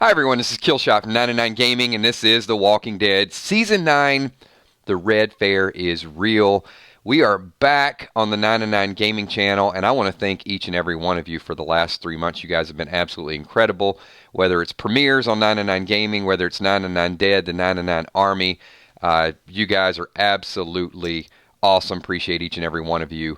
Hi everyone, this is Killshot from 99 Gaming, and this is The Walking Dead Season 9, The Red Fair is Real. We are back on the 99 Gaming channel, and I want to thank each and every one of you for the last 3 months. You guys have been absolutely incredible, whether it's premieres on 99 Gaming, whether it's 99 Dead, the 99 Army. You guys are absolutely awesome. Appreciate each and every one of you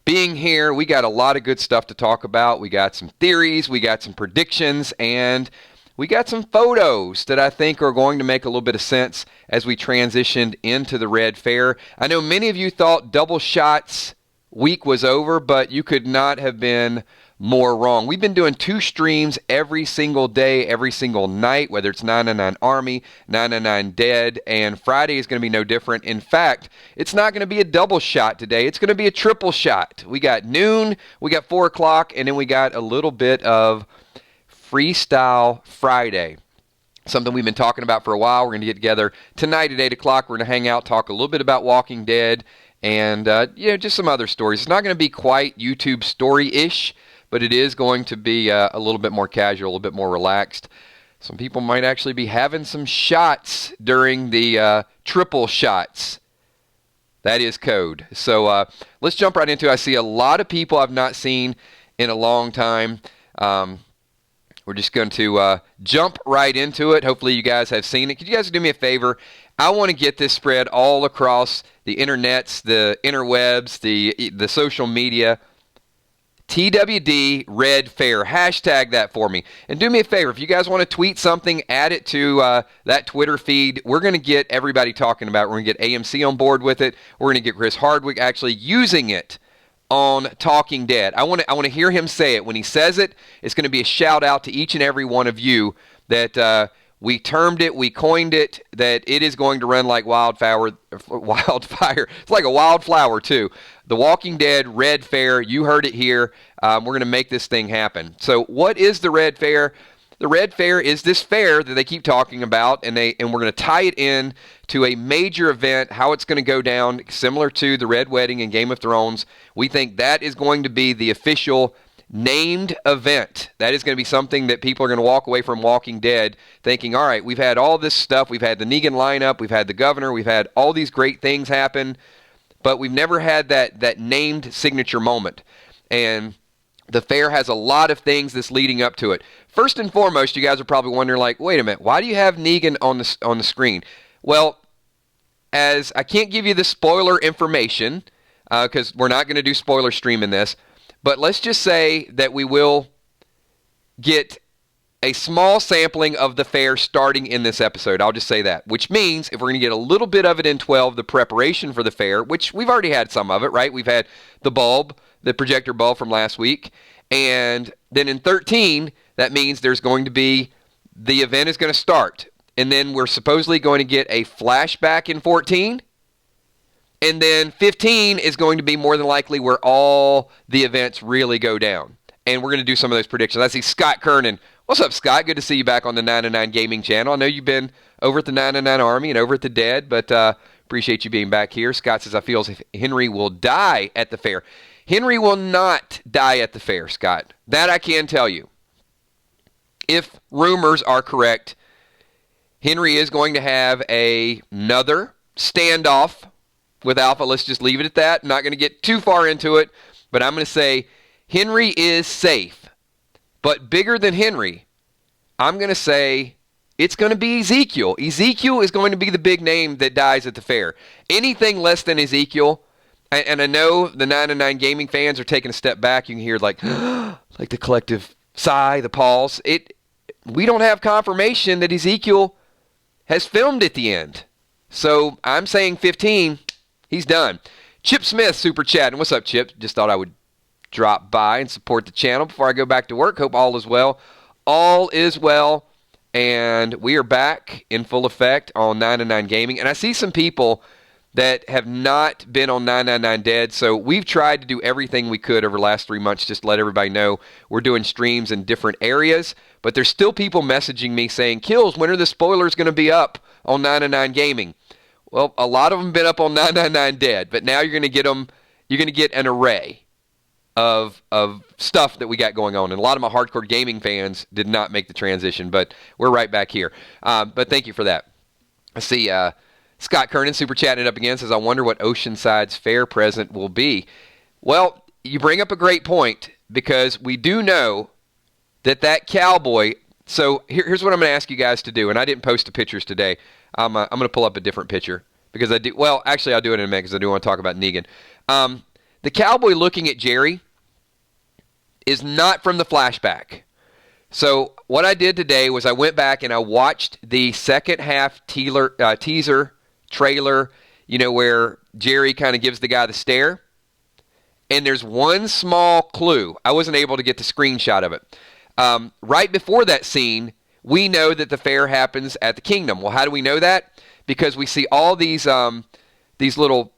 being here. We got a lot of good stuff to talk about. We got some theories, we got some predictions, and we got some photos that I think are going to make a little bit of sense as we transitioned into the Red Fair. I know many of you thought Double Shots week was over, but you could not have been more wrong. We've been doing 2 streams every single day, every single night, whether it's 99 Army, 99 Dead, and Friday is going to be no different. In fact, it's not going to be a double shot today. It's going to be a triple shot. We got noon, we got 4 o'clock, and then we got a little bit of Freestyle Friday, something we've been talking about for a while. We're going to get together tonight at 8 o'clock. We're going to hang out, talk a little bit about Walking Dead, and just some other stories. It's not going to be quite YouTube story-ish, but it is going to be a little bit more casual, a little bit more relaxed. Some people might actually be having some shots during the triple shots. That is code. So let's jump right into it. I see a lot of people I've not seen in a long time. We're just going to jump right into it. Hopefully you guys have seen it. Could you guys do me a favor? I want to get this spread all across the internets, the interwebs, the social media. TWD Red Fair. Hashtag that for me. And do me a favor. If you guys want to tweet something, add it to that Twitter feed. We're going to get everybody talking about it. We're going to get AMC on board with it. We're going to get Chris Hardwick actually using it on Talking Dead. I want to hear him say it. When he says it, it's going to be a shout out to each and every one of you that we termed it, we coined it, that it is going to run like wildfire. It's like a wildflower too. The Walking Dead Red Fair, you heard it here. We're going to make this thing happen. So what is the Red Fair? The Red Fair is this fair that they keep talking about, and we're going to tie it in to a major event, how it's going to go down, similar to the Red Wedding in Game of Thrones. We think that is going to be the official named event. That is going to be something that people are going to walk away from Walking Dead thinking, all right, we've had all this stuff. We've had the Negan lineup. We've had the governor. We've had all these great things happen, but we've never had that named signature moment. And the fair has a lot of things that's leading up to it. First and foremost, you guys are probably wondering, like, wait a minute, why do you have Negan on the screen? Well, as I can't give you the spoiler information, because we're not going to do spoiler stream in this, but let's just say that we will get a small sampling of the fair starting in this episode. I'll just say that, which means if we're going to get a little bit of it in 12, the preparation for the fair, which we've already had some of it, right? We've had the bulb, the projector bulb from last week, and then in 13, that means there's going to be, the event is going to start, and then we're supposedly going to get a flashback in 14, and then 15 is going to be more than likely where all the events really go down. And we're going to do some of those predictions. I see Scott Kernan. What's up, Scott? Good to see you back on the 99 Gaming channel. I know you've been over at the 99 Army and over at the Dead, but appreciate you being back here. Scott says, I feel as if Henry will die at the fair. Henry will not die at the fair, Scott. That I can tell you. If rumors are correct, Henry is going to have another standoff with Alpha. Let's just leave it at that. I'm not going to get too far into it, but I'm going to say Henry is safe. But bigger than Henry, I'm going to say it's going to be Ezekiel. Ezekiel is going to be the big name that dies at the fair. Anything less than Ezekiel, and I know the 99 Gaming fans are taking a step back. You can hear like the collective sigh, the pause. We don't have confirmation that Ezekiel has filmed at the end. So I'm saying 15, he's done. Chip Smith, super chatting. What's up, Chip? Just thought I would drop by and support the channel before I go back to work. Hope all is well. All is well, and we are back in full effect on 99 Gaming. And I see some people that have not been on 999 Dead, so we've tried to do everything we could over the last 3 months just to let everybody know we're doing streams in different areas, but there's still people messaging me saying, Kills, when are the spoilers going to be up on 999 Gaming? Well, a lot of them have been up on 999 Dead, but now you're going to get them, you're going to get an array. of stuff that we got going on. And a lot of my hardcore gaming fans did not make the transition, but we're right back here. But thank you for that. Let's see. Scott Kernan super chatting it up again, says, I wonder what Oceanside's fair present will be. Well, you bring up a great point, because we do know that cowboy. So here's what I'm going to ask you guys to do. And I didn't post the pictures today. I'm going to pull up a different picture because I do. Well, actually, I'll do it in a minute because I do want to talk about Negan. The cowboy looking at Jerry is not from the flashback. So what I did today was I went back and I watched the second half teaser trailer, where Jerry kind of gives the guy the stare. And there's one small clue. I wasn't able to get the screenshot of it. Right before that scene, we know that the fair happens at the kingdom. Well, how do we know that? Because we see all these little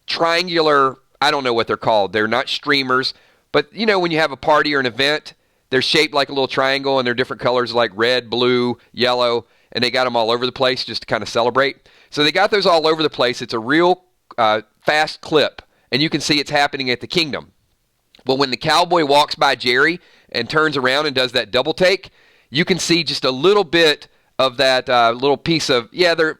triangular, I don't know what they're called. They're not streamers. But, when you have a party or an event, they're shaped like a little triangle, and they're different colors like red, blue, yellow, and they got them all over the place just to kind of celebrate. So they got those all over the place. It's a real fast clip, and you can see it's happening at the kingdom. But when the cowboy walks by Jerry and turns around and does that double take, you can see just a little bit of that little piece of, they're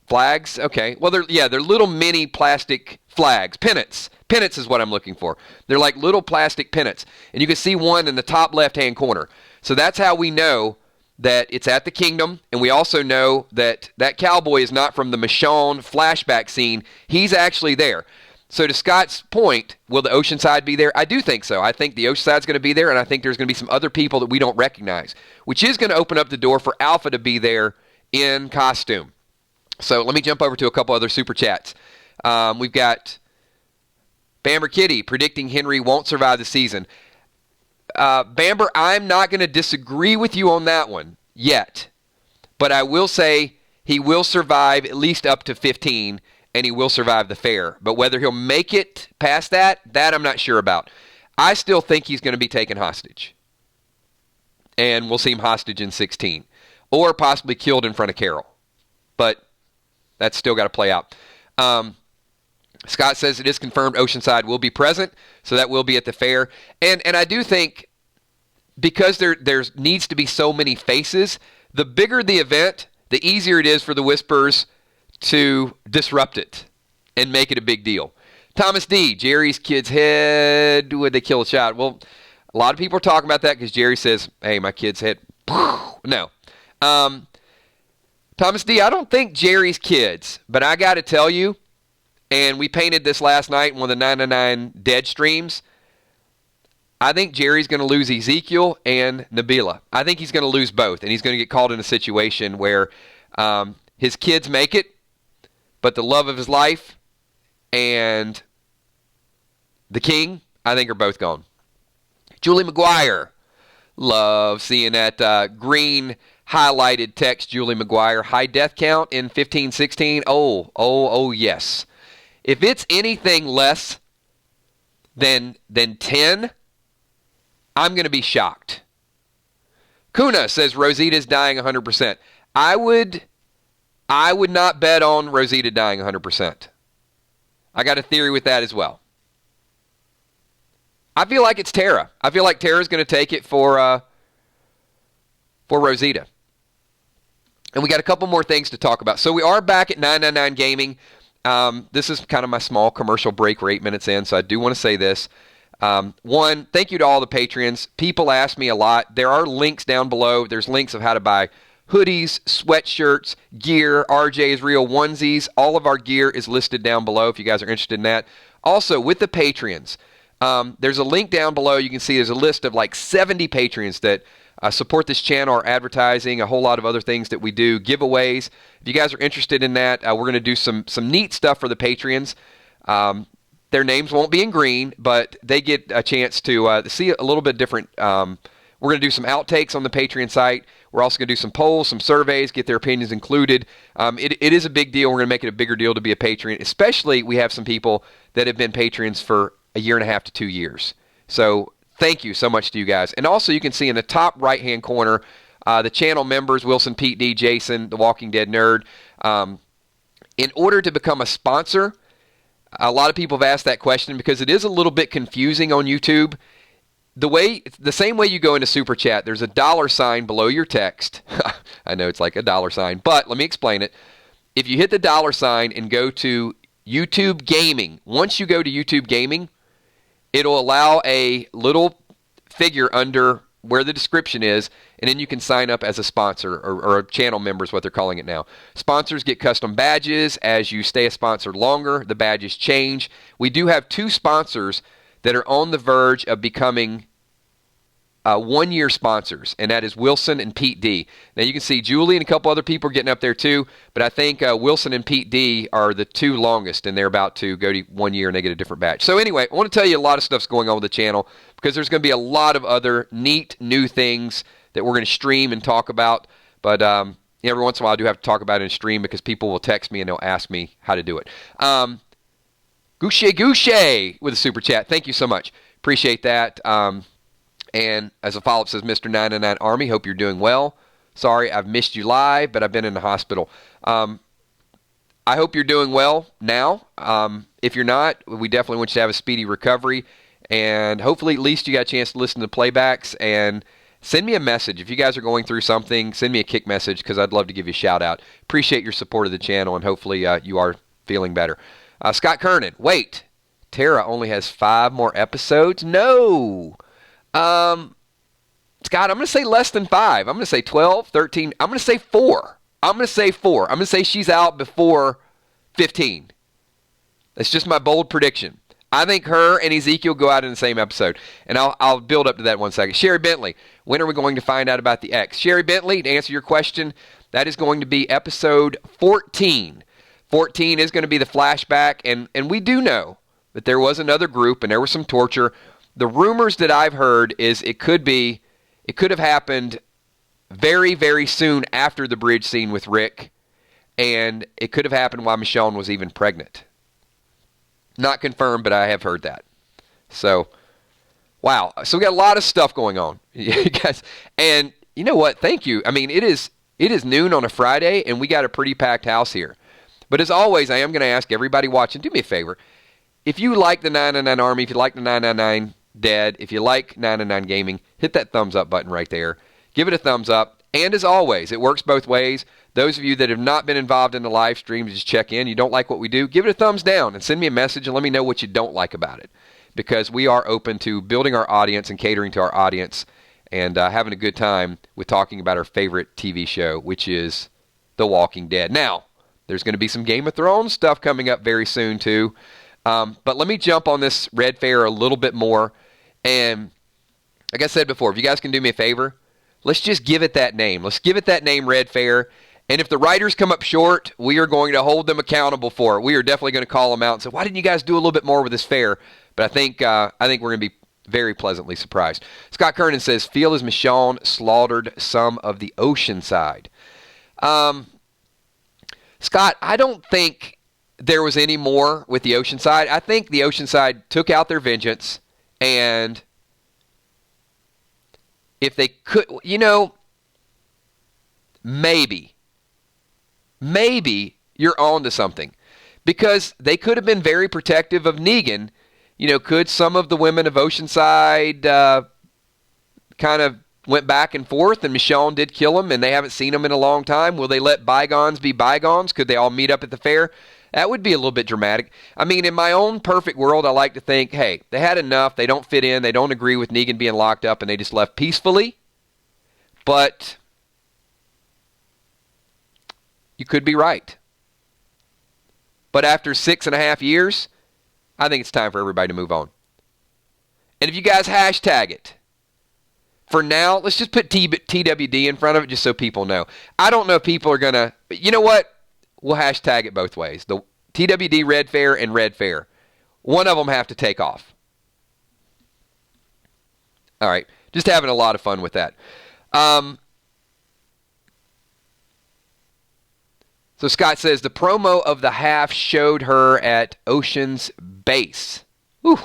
flags. Okay. Well, they're little mini plastic flags, pennants. Pennants is what I'm looking for. They're like little plastic pennants. And you can see one in the top left-hand corner. So that's how we know that it's at the kingdom. And we also know that cowboy is not from the Michonne flashback scene. He's actually there. So to Scott's point, will the Oceanside be there? I do think so. I think the Oceanside's going to be there, and I think there's going to be some other people that we don't recognize, which is going to open up the door for Alpha to be there in costume. So let me jump over to a couple other super chats. We've got Bamber Kitty predicting Henry won't survive the season. Bamber, I'm not going to disagree with you on that one yet, but I will say he will survive at least up to 15, and he will survive the fair. But whether he'll make it past that I'm not sure about. I still think he's going to be taken hostage. And we'll see him hostage in 16. Or possibly killed in front of Carol. But that's still got to play out. Scott says it is confirmed Oceanside will be present, so that will be at the fair. And I do think because there needs to be so many faces, the bigger the event, the easier it is for the Whispers to disrupt it and make it a big deal. Thomas D., Jerry's kid's head, would they kill a child? Well, a lot of people are talking about that because Jerry says, hey, my kid's head. No. Thomas D., I don't think Jerry's kids, but I got to tell you, and we painted this last night in one of the 999 Dead streams, I think Jerry's going to lose Ezekiel and Nabila. I think he's going to lose both, and he's going to get caught in a situation where his kids make it, but the love of his life and the king, I think, are both gone. Julie McGuire. Love seeing that green highlighted text, Julie McGuire. High death count in 15-16. Oh, yes. If it's anything less than 10, I'm going to be shocked. Kuna says Rosita's dying 100%. I would not bet on Rosita dying 100%. I got a theory with that as well. I feel like it's Tara. I feel like Tara's going to take it for Rosita. And we got a couple more things to talk about. So we are back at 999 Gaming. This is kind of my small commercial break. We're 8 minutes in, so I do want to say this. One, thank you to all the Patreons. People ask me a lot. There are links down below. There's links of how to buy hoodies, sweatshirts, gear, RJ's Real onesies. All of our gear is listed down below if you guys are interested in that. Also, with the Patreons, there's a link down below. You can see there's a list of like 70 Patreons that support this channel, our advertising, a whole lot of other things that we do, giveaways. If you guys are interested in that, we're going to do some neat stuff for the Patreons. Their names won't be in green, but they get a chance to see a little bit different. We're going to do some outtakes on the Patreon site. We're also going to do some polls, some surveys, get their opinions included. It is a big deal. We're going to make it a bigger deal to be a Patreon, especially we have some people that have been patrons for a year and a half to 2 years. So thank you so much to you guys. And also you can see in the top right-hand corner, the channel members, Wilson, Pete D, Jason, The Walking Dead Nerd. In order to become a sponsor, A lot of people have asked that question because it is a little bit confusing on YouTube. The same way you go into Super Chat, there's a $ below your text. I know it's like a $, but let me explain it. If you hit the $ and go to YouTube Gaming, once you go to YouTube Gaming, it'll allow a little figure under where the description is, and then you can sign up as a sponsor or a channel member is what they're calling it now. Sponsors get custom badges. As you stay a sponsor longer, the badges change. We do have 2 sponsors that are on the verge of becoming 1-year sponsors, and that is Wilson and Pete D. Now you can see Julie and a couple other people are getting up there too, but I think Wilson and Pete D are the 2 longest, and they're about to go to 1 year and they get a different batch. So anyway, I want to tell you a lot of stuff's going on with the channel because there's going to be a lot of other neat new things that we're going to stream and talk about, but every once in a while I do have to talk about it in stream because people will text me and they'll ask me how to do it. Gouche with a super chat. Thank you so much. Appreciate that. And as a follow-up says, Mr. 999 Army, hope you're doing well. Sorry, I've missed you live, but I've been in the hospital. I hope you're doing well now. If you're not, we definitely want you to have a speedy recovery. And hopefully at least you got a chance to listen to playbacks. And send me a message. If you guys are going through something, send me a kick message because I'd love to give you a shout-out. Appreciate your support of the channel, and hopefully you are feeling better. Scott Kernan, wait. Tara only has 5 more episodes? No. Scott, I'm going to say less than 5. I'm going to say 12, 13. I'm going to say 4. I'm going to say 4. I'm going to say she's out before 15. That's just my bold prediction. I think her and Ezekiel go out in the same episode. And I'll build up to that in 1 second. Sherry Bentley, when are we going to find out about the X? Sherry Bentley, to answer your question, that is going to be episode 14. 14 is going to be the flashback. And we do know that there was another group and there was some torture. The rumors that I've heard is it could have happened very, very soon after the bridge scene with Rick, and it could have happened while Michonne was even pregnant. Not confirmed, but I have heard that. So, wow. So we got a lot of stuff going on, you guys. And you know what? Thank you. I mean, it is noon on a Friday, and we got a pretty packed house here. But as always, I am going to ask everybody watching, do me a favor. If you like the 999 Army, if you like the 999 Dead, if you like 999 Gaming, hit that thumbs up button right there. Give it a thumbs up. And as always, it works both ways. Those of you that have not been involved in the live stream, just check in. You don't like what we do, give it a thumbs down and send me a message and let me know what you don't like about it. Because we are open to building our audience and catering to our audience and having a good time with talking about our favorite TV show, which is The Walking Dead. Now, there's going to be some Game of Thrones stuff coming up very soon too. But let me jump on this Red Fair a little bit more. And like I said before, if you guys can do me a favor, let's just give it that name. Let's give it that name, Red Fair. And if the writers come up short, we are going to hold them accountable for it. We are definitely going to call them out and say, why didn't you guys do a little bit more with this fair? But I think we're going to be very pleasantly surprised. Scott Kernan says, feel as Michonne slaughtered some of the Oceanside. Scott, I don't think there was any more with the Oceanside. I think the Oceanside took out their vengeance. And if they could, maybe you're on to something. Because they could have been very protective of Negan. Could some of the women of Oceanside kind of went back and forth and Michonne did kill him and they haven't seen him in a long time? Will they let bygones be bygones? Could they all meet up at the fair? That would be a little bit dramatic. I mean, in my own perfect world, I like to think, hey, they had enough. They don't fit in. They don't agree with Negan being locked up, and they just left peacefully. But you could be right. But after 6.5 years, I think it's time for everybody to move on. And if you guys hashtag it, for now, let's just put TWD in front of it just so people know. I don't know if people are going to, you know what? We'll hashtag it both ways. The TWD Red Fair and Red Fair. One of them have to take off. All right. Just having a lot of fun with that. So Scott says, the promo of the half showed her at Ocean's Base. Whew.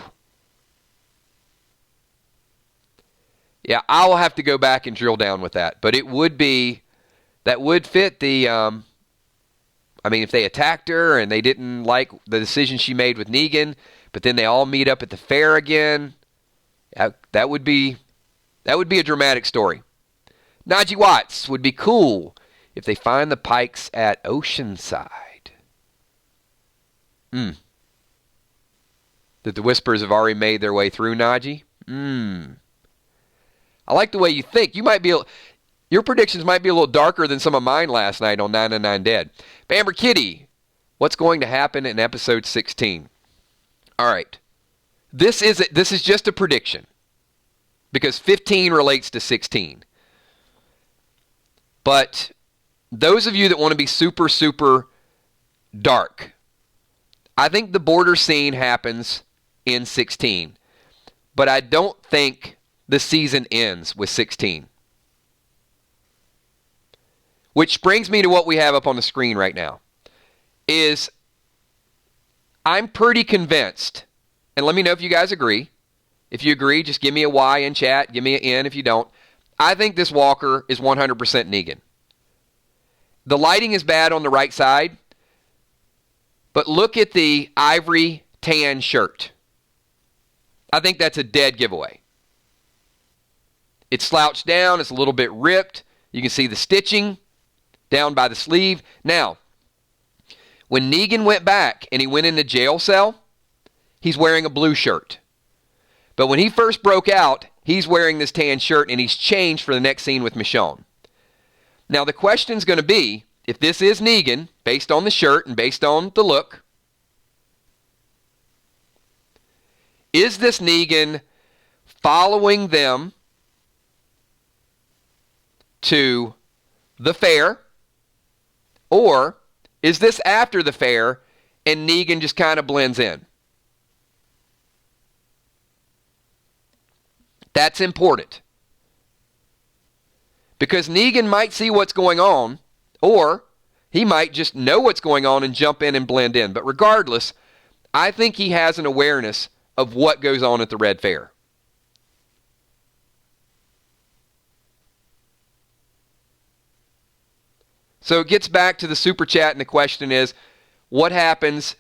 Yeah, I'll have to go back and drill down with that. But it would be, that would fit the I mean, if they attacked her and they didn't like the decision she made with Negan, but then they all meet up at the fair again, that would be a dramatic story. Najee Watts would be cool if they find the Pikes at Oceanside. That the Whispers have already made their way through Najee? I like the way you think. Your predictions might be a little darker than some of mine last night on 999 Dead. Bamber Kitty, what's going to happen in episode 16? All right. This is just a prediction because 15 relates to 16. But those of you that want to be super, super dark, I think the border scene happens in 16. But I don't think the season ends with 16. Which brings me to what we have up on the screen right now. Is I'm pretty convinced, and let me know if you guys agree. If you agree, just give me a Y in chat. Give me an N if you don't. I think this Walker is 100% Negan. The lighting is bad on the right side, but look at the ivory tan shirt. I think that's a dead giveaway. It's slouched down. It's a little bit ripped. You can see the stitching down by the sleeve. Now, when Negan went back and he went in the jail cell, he's wearing a blue shirt. But when he first broke out, he's wearing this tan shirt and he's changed for the next scene with Michonne. Now, the question's going to be, if this is Negan, based on the shirt and based on the look, is this Negan following them to the fair, or is this after the fair and Negan just kind of blends in? That's important. Because Negan might see what's going on, or he might just know what's going on and jump in and blend in. But regardless, I think he has an awareness of what goes on at the Red Fair. So it gets back to the super chat, and the question is, what happens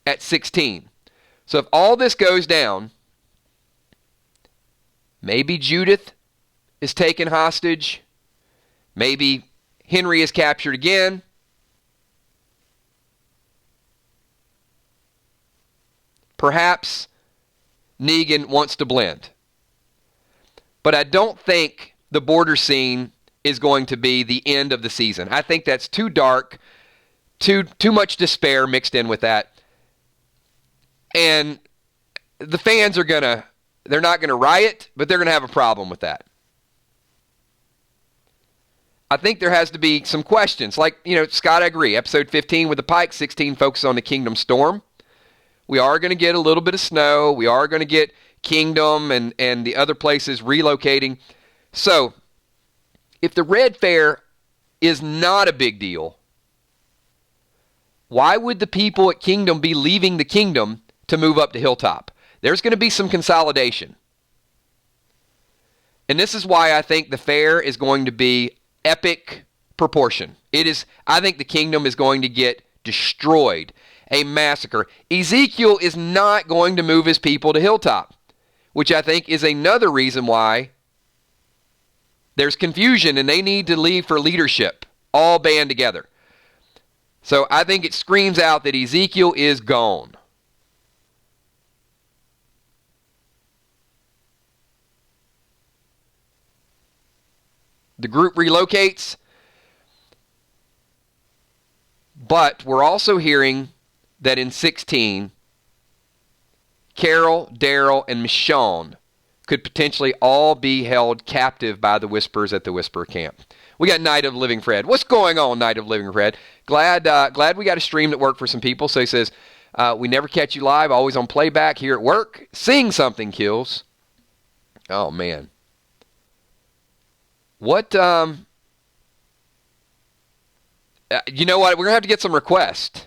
at 16? So if all this goes down, maybe Judith is taken hostage. Maybe Henry is captured again. Perhaps Negan wants to blend. But I don't think the border scene is going to be the end of the season. I think that's too dark, too much despair mixed in with that. And the fans they're not going to riot, but they're going to have a problem with that. I think there has to be some questions. Like, Scott, I agree. Episode 15 with the Pike, 16 focuses on the Kingdom Storm. We are going to get a little bit of snow. We are going to get Kingdom and the other places relocating. So, if the Red Fair is not a big deal, why would the people at Kingdom be leaving the Kingdom to move up to Hilltop? There's going to be some consolidation. And this is why I think the fair is going to be epic proportion. I think the Kingdom is going to get destroyed. A massacre. Ezekiel is not going to move his people to Hilltop, which I think is another reason why there's confusion and they need to leave for leadership, all band together. So I think it screams out that Ezekiel is gone. The group relocates, but we're also hearing that in 16, Carol, Daryl, and Michonne could potentially all be held captive by the Whispers at the Whisper camp. We got Night of Living Fred. What's going on, Night of Living Fred? Glad we got a stream that worked for some people. So he says, we never catch you live, always on playback here at work. Sing something, Kills. Oh, man. What, you know what? We're going to have to get some requests.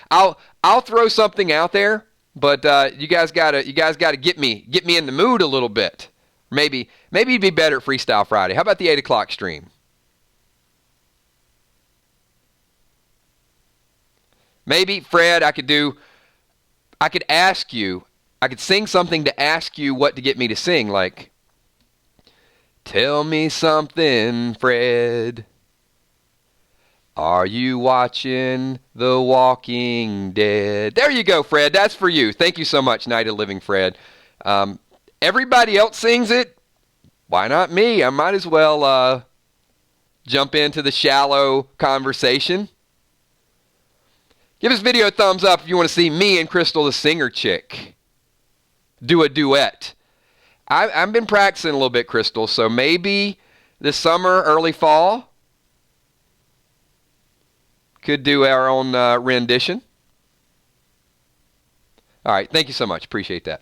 I'll throw something out there, but you guys gotta get me in the mood a little bit. Maybe it'd be better at Freestyle Friday. How about the 8 o'clock stream? Maybe, Fred, I could ask you, I could sing something to ask you what to get me to sing, like, tell me something, Fred. Are you watching The Walking Dead? There you go, Fred. That's for you. Thank you so much, Night of Living Fred. Everybody else sings it. Why not me? I might as well jump into the shallow conversation. Give this video a thumbs up if you want to see me and Crystal, the singer chick, do a duet. I've been practicing a little bit, Crystal, so maybe this summer, early fall, could do our own rendition. All right, thank you so much. Appreciate that.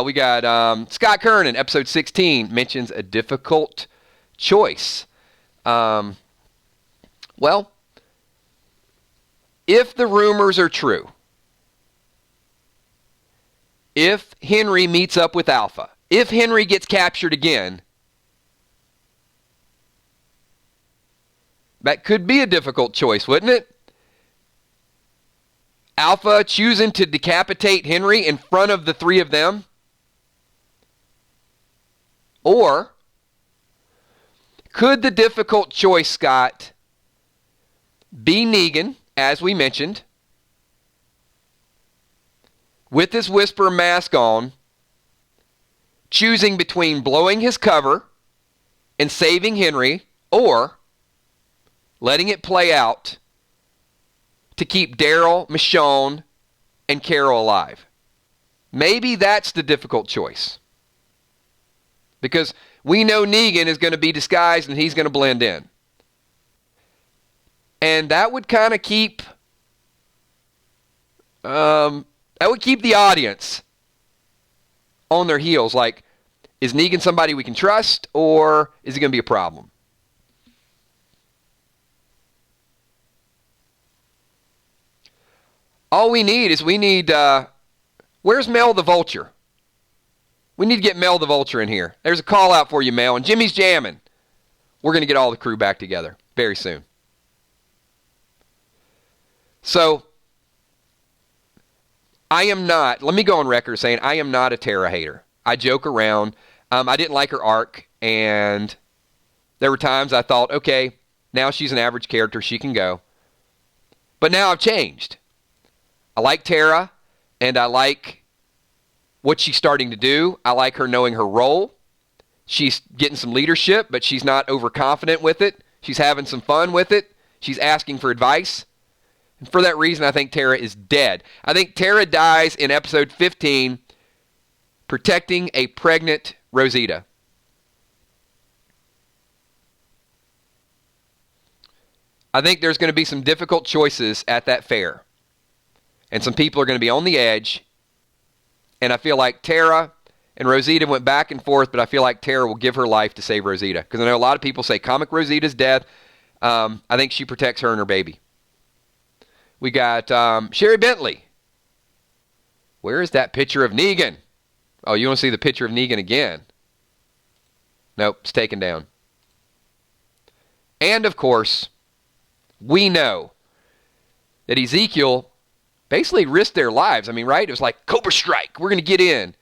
We got Scott Kernan, episode 16, mentions a difficult choice. Well, if the rumors are true, if Henry meets up with Alpha, if Henry gets captured again, that could be a difficult choice, wouldn't it? Alpha choosing to decapitate Henry in front of the three of them? Or could the difficult choice, Scott, be Negan, as we mentioned, with his Whisper mask on, choosing between blowing his cover and saving Henry, or letting it play out to keep Daryl, Michonne, and Carol alive? Maybe that's the difficult choice. Because we know Negan is going to be disguised and he's going to blend in. And that would kind of keep the audience on their heels. Like, is Negan somebody we can trust, or is he going to be a problem? All we need is where's Mel the Vulture? We need to get Mel the Vulture in here. There's a call out for you, Mel. And Jimmy's jamming. We're going to get all the crew back together very soon. So, let me go on record saying I am not a Tara hater. I joke around. I didn't like her arc, and there were times I thought, okay, now she's an average character. She can go. But now I've changed. I like Tara, and I like what she's starting to do. I like her knowing her role. She's getting some leadership, but she's not overconfident with it. She's having some fun with it. She's asking for advice. And for that reason, I think Tara is dead. I think Tara dies in episode 15 protecting a pregnant Rosita. I think there's going to be some difficult choices at that fair. And some people are going to be on the edge. And I feel like Tara and Rosita went back and forth, but I feel like Tara will give her life to save Rosita. Because I know a lot of people say comic Rosita's dead. I think she protects her and her baby. We got Sherry Bentley. Where is that picture of Negan? Oh, you want to see the picture of Negan again? Nope, it's taken down. And, of course, we know that Ezekiel basically risked their lives. I mean, right? It was like, Cobra Strike, we're going to get in.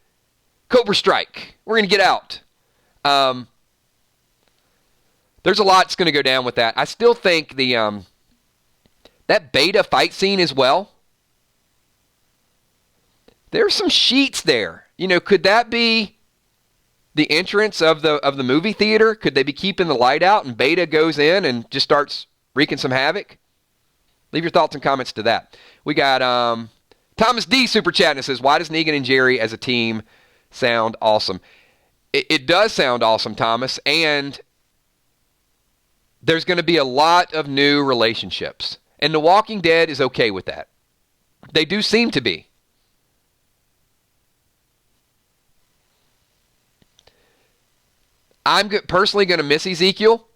Cobra Strike, we're going to get out. There's a lot that's going to go down with that. I still think that beta fight scene as well, there's some sheets there. You know, could that be the entrance of the movie theater? Could they be keeping the light out and beta goes in and just starts wreaking some havoc? Leave your thoughts and comments to that. We got Thomas D. super chatting and says, why does Negan and Jerry as a team sound awesome? It does sound awesome, Thomas, and there's going to be a lot of new relationships. And The Walking Dead is okay with that. They do seem to be. I'm personally going to miss Ezekiel.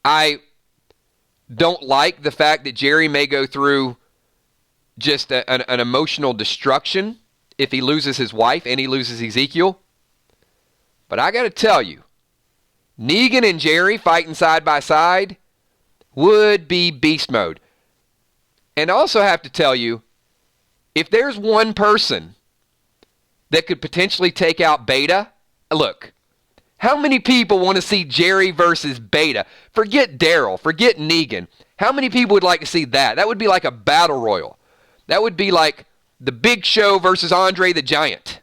I don't like the fact that Jerry may go through just an emotional destruction if he loses his wife and he loses Ezekiel. But I got to tell you, Negan and Jerry fighting side by side would be beast mode. And I also have to tell you, if there's one person that could potentially take out Beta, look, how many people want to see Jerry versus Beta? Forget Daryl, forget Negan. How many people would like to see that? That would be like a battle royal. That would be like the Big Show versus Andre the Giant.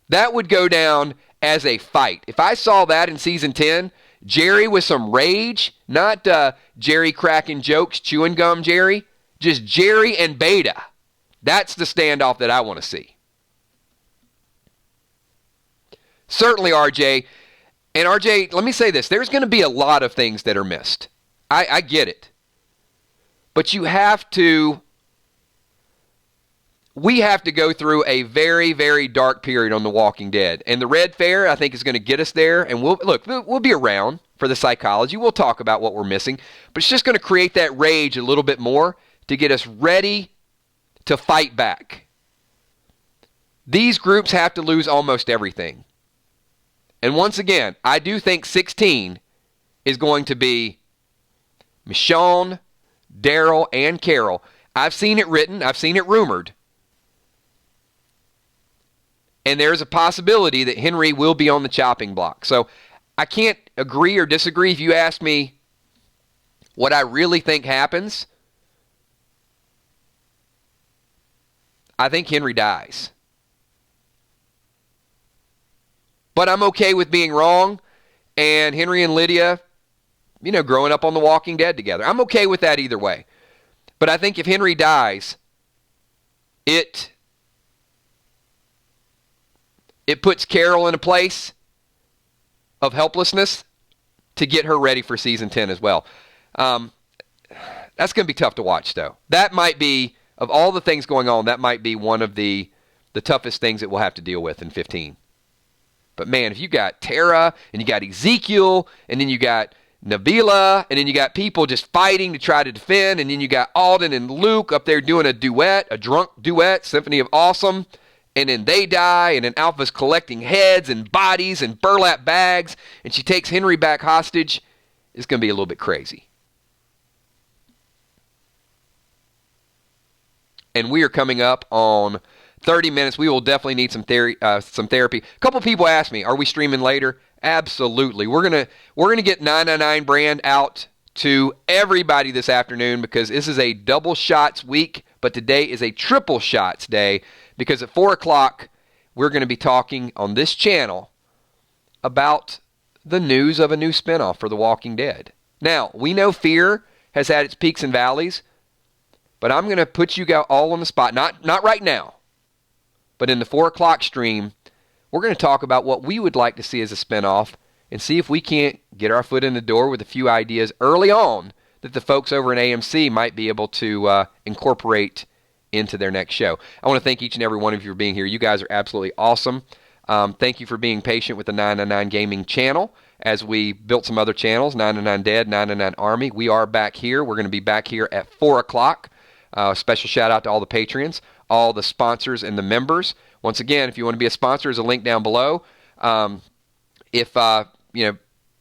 That would go down as a fight. If I saw that in season 10, Jerry with some rage, not Jerry cracking jokes, chewing gum Jerry, just Jerry and Beta. That's the standoff that I want to see. Certainly, RJ. And RJ, let me say this. There's going to be a lot of things that are missed. I get it. But we have to go through a very, very dark period on The Walking Dead. And the Red Fair, I think, is going to get us there. And we'll be around for the psychology. We'll talk about what we're missing. But it's just going to create that rage a little bit more to get us ready to fight back. These groups have to lose almost everything. And once again, I do think 16 is going to be Michonne, Daryl, and Carol. I've seen it written. I've seen it rumored. And there's a possibility that Henry will be on the chopping block. So I can't agree or disagree. If you ask me what I really think happens, I think Henry dies. But I'm okay with being wrong, and Henry and Lydia, growing up on The Walking Dead together. I'm okay with that either way. But I think if Henry dies, it puts Carol in a place of helplessness to get her ready for season 10 as well. That's going to be tough to watch, though. That might be, of all the things going on, that might be one of the toughest things that we'll have to deal with in 15. But man, if you got Tara, and you got Ezekiel, and then you got Nabila, and then you got people just fighting to try to defend, and then you got Alden and Luke up there doing a drunk duet, Symphony of Awesome, and then they die, and then Alpha's collecting heads and bodies and burlap bags, and she takes Henry back hostage, it's going to be a little bit crazy. And we are coming up on 30 minutes. We will definitely need some therapy. A couple people asked me, are we streaming later? Absolutely. We're gonna get 999 brand out to everybody this afternoon because this is a double shots week, but today is a triple shots day because at 4 o'clock we're going to be talking on this channel about the news of a new spinoff for The Walking Dead. Now, we know Fear has had its peaks and valleys, but I'm going to put you guys all on the spot. Not right now. But in the 4 o'clock stream, we're going to talk about what we would like to see as a spinoff and see if we can't get our foot in the door with a few ideas early on that the folks over in AMC might be able to incorporate into their next show. I want to thank each and every one of you for being here. You guys are absolutely awesome. Thank you for being patient with the 999 Gaming channel as we built some other channels, 999 Dead, 999 Army. We are back here. We're going to be back here at 4 o'clock. Special shout out to all the Patreons, all the sponsors and the members. Once again, if you want to be a sponsor, there's a link down below. If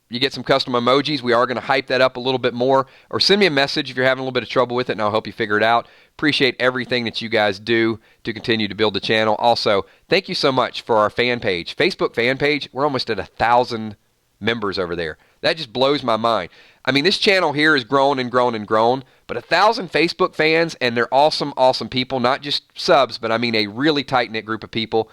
you get some custom emojis, we are going to hype that up a little bit more. Or send me a message if you're having a little bit of trouble with it, and I'll help you figure it out. Appreciate everything that you guys do to continue to build the channel. Also, thank you so much for our fan page. Facebook fan page, we're almost at 1,000 members over there. That just blows my mind. I mean, this channel here has grown and grown and grown, but 1,000 Facebook fans, and they're awesome, awesome people. Not just subs, but I mean a really tight-knit group of people.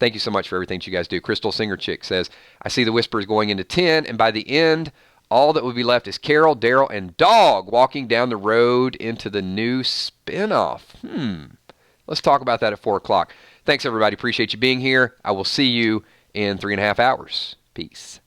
Thank you so much for everything that you guys do. Crystal Singer Chick says, I see the Whispers going into 10, and by the end, all that would be left is Carol, Daryl, and Dog walking down the road into the new spinoff. Let's talk about that at 4 o'clock. Thanks, everybody. Appreciate you being here. I will see you in 3.5 hours. Peace.